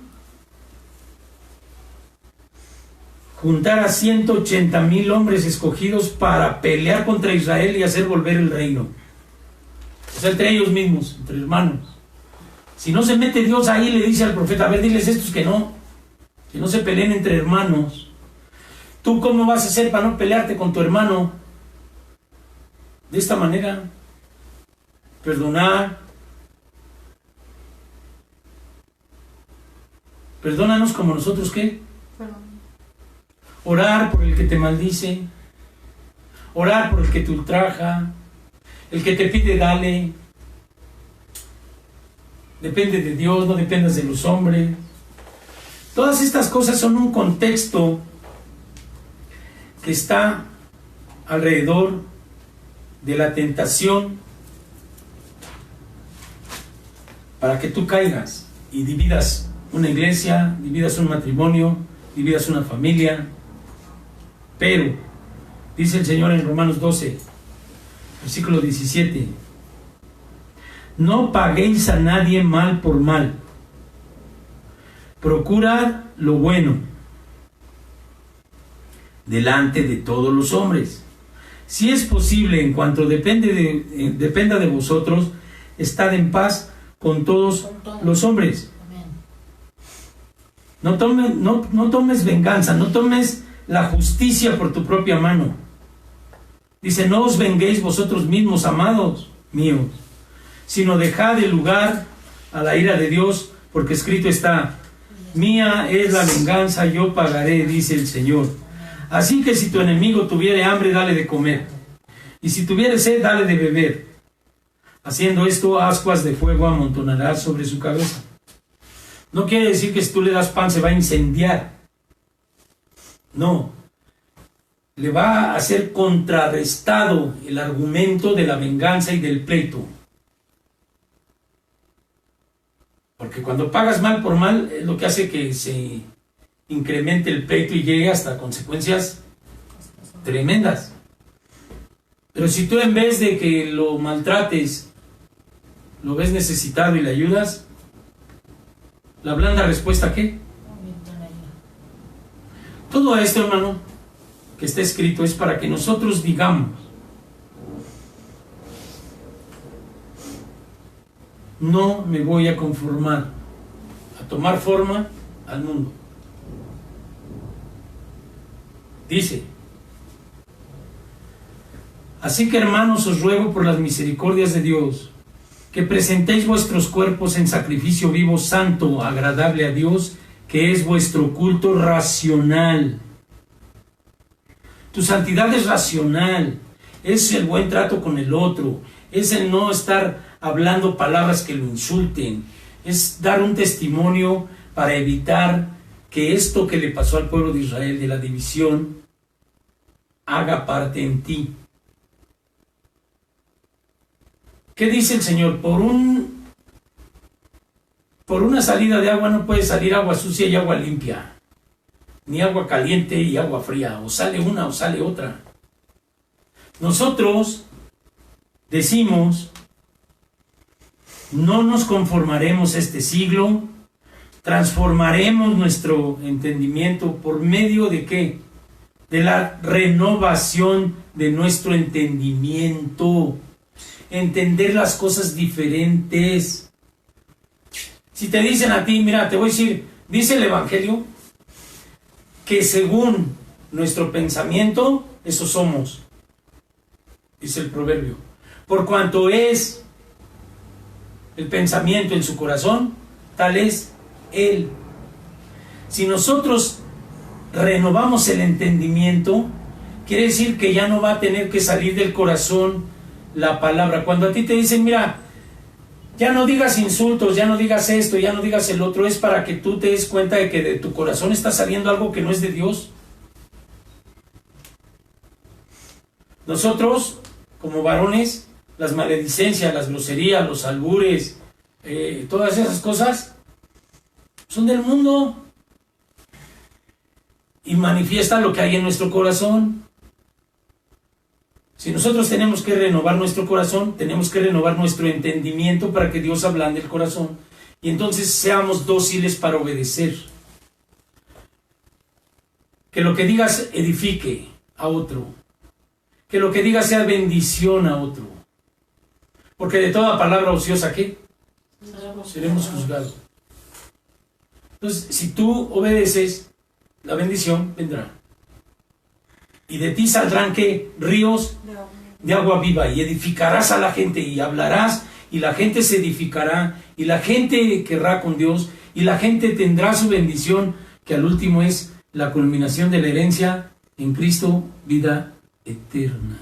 juntara 180,000 hombres escogidos para pelear contra Israel y hacer volver el reino. O sea, entre ellos mismos, entre hermanos. Si no se mete Dios ahí, le dice al profeta: a ver, diles estos que no se peleen entre hermanos. ¿Tú cómo vas a hacer para no pelearte con tu hermano? De esta manera, perdonar. Perdónanos como nosotros, ¿qué? Orar por el que te maldice, orar por el que te ultraja, el que te pide dale. Depende de Dios, no dependas de los hombres. Todas estas cosas son un contexto que está alrededor de la tentación para que tú caigas y dividas una iglesia, dividas un matrimonio, dividas una familia. Pero, dice el Señor en Romanos 12, versículo 17, no paguéis a nadie mal por mal, procurad lo bueno delante de todos los hombres. Si es posible, en cuanto dependa de vosotros, estad en paz con todos los hombres. No tomes venganza, no tomes la justicia por tu propia mano. Dice, no os venguéis vosotros mismos, amados míos, sino dejad el lugar a la ira de Dios, porque escrito está, mía es la venganza, yo pagaré, dice el Señor. Así que si tu enemigo tuviere hambre, dale de comer, y si tuviere sed, dale de beber. Haciendo esto, ascuas de fuego amontonarás sobre su cabeza. No quiere decir que si tú le das pan se va a incendiar. No. Le va a ser contrarrestado el argumento de la venganza y del pleito. Porque cuando pagas mal por mal, es lo que hace que se incremente el pleito y llegue hasta consecuencias tremendas. Pero si tú, en vez de que lo maltrates, lo ves necesitado y le ayudas, la blanda respuesta, ¿qué? Todo esto, hermano, que está escrito es para que nosotros digamos, no me voy a conformar a tomar forma al mundo. Dice, así que, hermanos, os ruego por las misericordias de Dios, que presentéis vuestros cuerpos en sacrificio vivo, santo, agradable a Dios, que es vuestro culto racional. Tu santidad es racional, es el buen trato con el otro, es el no estar hablando palabras que lo insulten, es dar un testimonio para evitar que esto que le pasó al pueblo de Israel de la división haga parte en ti. ¿Qué dice el Señor? Por una salida de agua no puede salir agua sucia y agua limpia, ni agua caliente y agua fría, o sale una o sale otra. Nosotros decimos, no nos conformaremos a este siglo, transformaremos nuestro entendimiento por medio de ¿qué? De la renovación de nuestro entendimiento. Entender las cosas diferentes. Si te dicen a ti, mira, te voy a decir, dice el Evangelio, que según nuestro pensamiento, eso somos. Dice el proverbio. Por cuanto es el pensamiento en su corazón, tal es él. Si nosotros renovamos el entendimiento, quiere decir que ya no va a tener que salir del corazón la palabra. Cuando a ti te dicen, mira, ya no digas insultos, ya no digas esto, ya no digas el otro, es para que tú te des cuenta de que de tu corazón está saliendo algo que no es de Dios. Nosotros, como varones, las maledicencias, las groserías, los albures, todas esas cosas son del mundo y manifiesta lo que hay en nuestro corazón. Si nosotros tenemos que renovar nuestro corazón, tenemos que renovar nuestro entendimiento para que Dios ablande el corazón y entonces seamos dóciles para obedecer. Que lo que digas edifique a otro, que lo que digas sea bendición a otro, porque de toda palabra ociosa, ¿qué? Seremos juzgados. Entonces, si tú obedeces, la bendición vendrá. Y de ti saldrán, ¿qué? Ríos de agua viva, y edificarás a la gente, y hablarás, y la gente se edificará, y la gente querrá con Dios, y la gente tendrá su bendición, que al último es la culminación de la herencia en Cristo, vida eterna.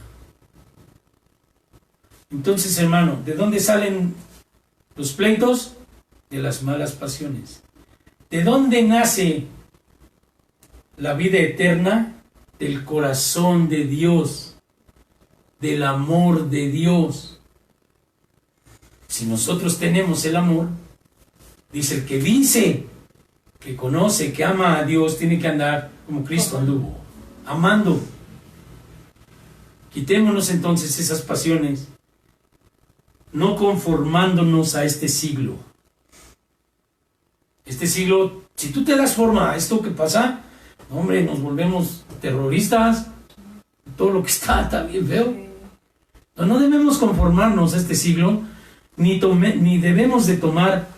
Entonces, hermano, ¿de dónde salen los pleitos? De las malas pasiones. ¿De dónde nace la vida eterna? Del corazón de Dios, del amor de Dios. Si nosotros tenemos el amor, dice el que dice, que conoce, que ama a Dios, tiene que andar como Cristo anduvo, amando. Quitémonos entonces esas pasiones, no conformándonos a este siglo. Este siglo, si tú te das forma a esto que pasa, hombre, nos volvemos terroristas, todo lo que está bien feo. No debemos conformarnos a este siglo, ni debemos de tomar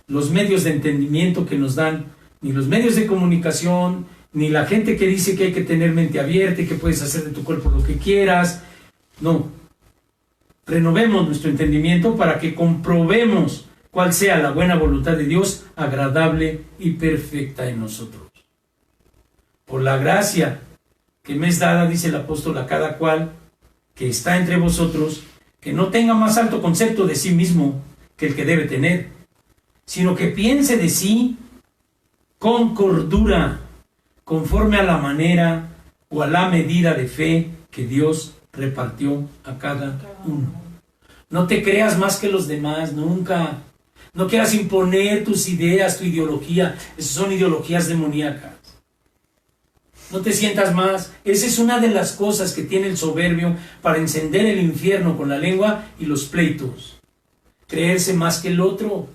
los medios de entendimiento que nos dan, ni los medios de comunicación, ni la gente que dice que hay que tener mente abierta y que puedes hacer de tu cuerpo lo que quieras. No. Renovemos nuestro entendimiento para que comprobemos cuál sea la buena voluntad de Dios, agradable y perfecta en nosotros. Por la gracia que me es dada, dice el apóstol, a cada cual que está entre vosotros, que no tenga más alto concepto de sí mismo que el que debe tener, sino que piense de sí con cordura, conforme a la manera o a la medida de fe que Dios repartió a cada uno. No te creas más que los demás, nunca. No quieras imponer tus ideas, tu ideología. Esas son ideologías demoníacas. No te sientas más. Esa es una de las cosas que tiene el soberbio para encender el infierno con la lengua y los pleitos. Creerse más que el otro.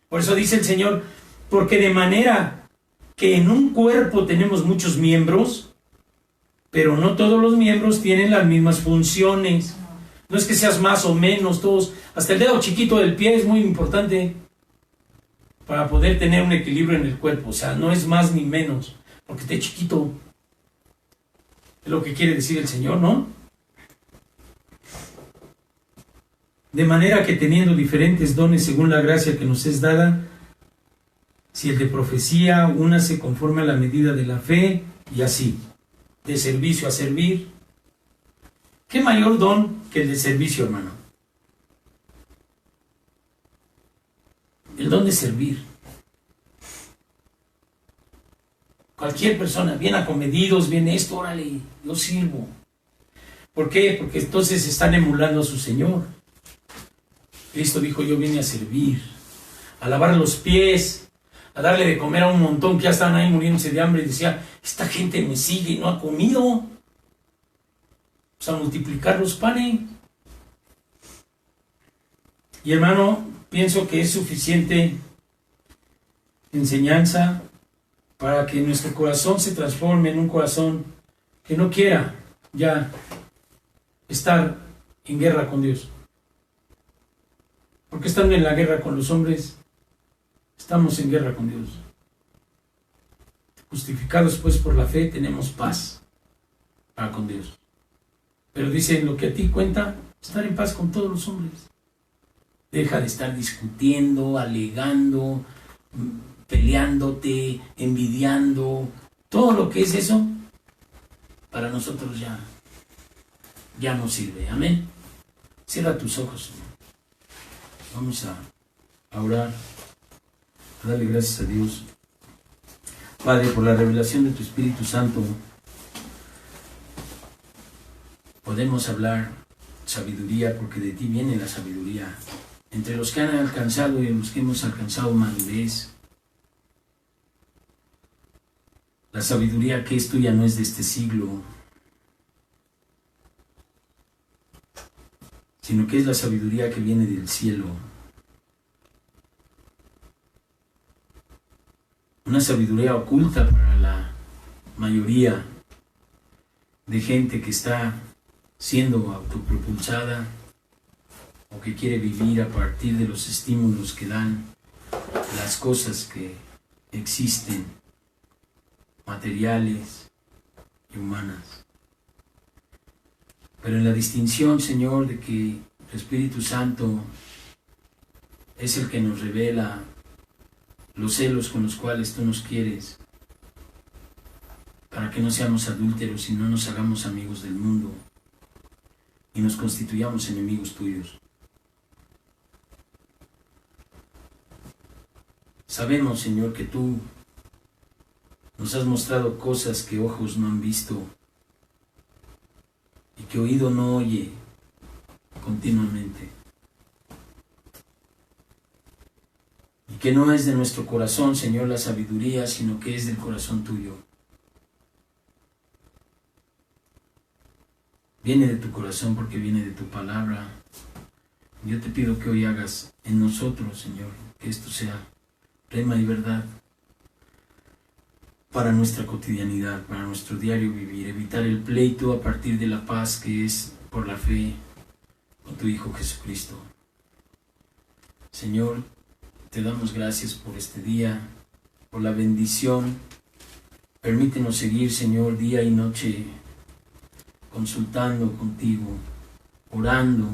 Por eso dice el Señor, porque de manera que en un cuerpo tenemos muchos miembros, pero no todos los miembros tienen las mismas funciones. No es que seas más o menos, todos, hasta el dedo chiquito del pie es muy importante para poder tener un equilibrio en el cuerpo. O sea, no es más ni menos, porque esté chiquito. Es lo que quiere decir el Señor, ¿no? De manera que teniendo diferentes dones según la gracia que nos es dada, si el de profecía, únase conforme a la medida de la fe, y así, de servicio a servir. ¿Qué mayor don que el de servicio, hermano? El don de servir. Cualquier persona, bien acomedidos, bien esto, órale, yo sirvo. ¿Por qué? Porque entonces están emulando a su Señor. Cristo dijo, yo vine a servir, a lavar los pies, a darle de comer a un montón que ya estaban ahí muriéndose de hambre, y decía, esta gente me sigue y no ha comido. Pues a multiplicar los panes. Y hermano, pienso que es suficiente enseñanza para que nuestro corazón se transforme en un corazón que no quiera ya estar en guerra con Dios. Porque estando en la guerra con los hombres, estamos en guerra con Dios. Justificados pues por la fe, tenemos paz para con Dios. Pero dice, lo que a ti cuenta, estar en paz con todos los hombres. Deja de estar discutiendo, alegando, peleándote, envidiando. Todo lo que es eso, para nosotros ya no sirve. Amén. Cierra tus ojos, Señor. Vamos a orar, a darle gracias a Dios. Padre, por la revelación de tu Espíritu Santo, podemos hablar sabiduría, porque de ti viene la sabiduría. Entre los que han alcanzado y los que hemos alcanzado madurez, la sabiduría que es tuya no es de este siglo, sino que es la sabiduría que viene del cielo. Una sabiduría oculta para la mayoría de gente que está siendo autopropulsada o que quiere vivir a partir de los estímulos que dan las cosas que existen, materiales y humanas. Pero en la distinción, Señor, de que tu Espíritu Santo es el que nos revela los celos con los cuales tú nos quieres, para que no seamos adúlteros y no nos hagamos amigos del mundo y nos constituyamos enemigos tuyos. Sabemos, Señor, que tú nos has mostrado cosas que ojos no han visto y que oído no oye continuamente. Y que no es de nuestro corazón, Señor, la sabiduría, sino que es del corazón tuyo. Viene de tu corazón porque viene de tu palabra. Yo te pido que hoy hagas en nosotros, Señor, que esto sea rema y verdad para nuestra cotidianidad, para nuestro diario vivir, evitar el pleito a partir de la paz que es por la fe con tu Hijo Jesucristo. Señor, te damos gracias por este día, por la bendición. Permítenos seguir, Señor, día y noche, consultando contigo, orando,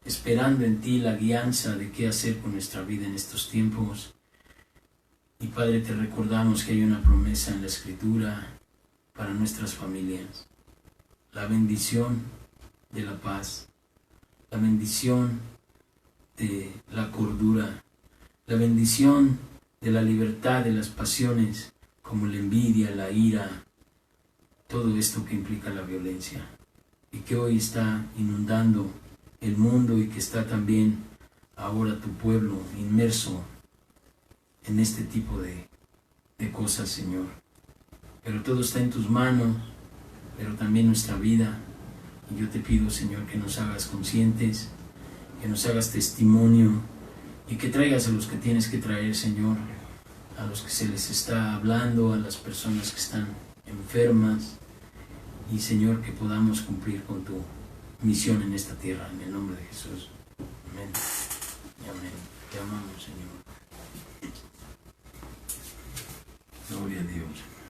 esperando en ti la guianza de qué hacer con nuestra vida en estos tiempos. Y Padre, te recordamos que hay una promesa en la Escritura para nuestras familias. La bendición de la paz, la bendición de la cordura, la bendición de la libertad de las pasiones como la envidia, la ira, todo esto que implica la violencia y que hoy está inundando el mundo y que está también ahora tu pueblo inmerso en este tipo de cosas, Señor. Pero todo está en tus manos, pero también nuestra vida. Y yo te pido, Señor, que nos hagas conscientes, que nos hagas testimonio y que traigas a los que tienes que traer, Señor, a los que se les está hablando, a las personas que están enfermas. Y, Señor, que podamos cumplir con tu misión en esta tierra, en el nombre de Jesús. Amén y amén. Te amamos, Señor. Gloria a Dios.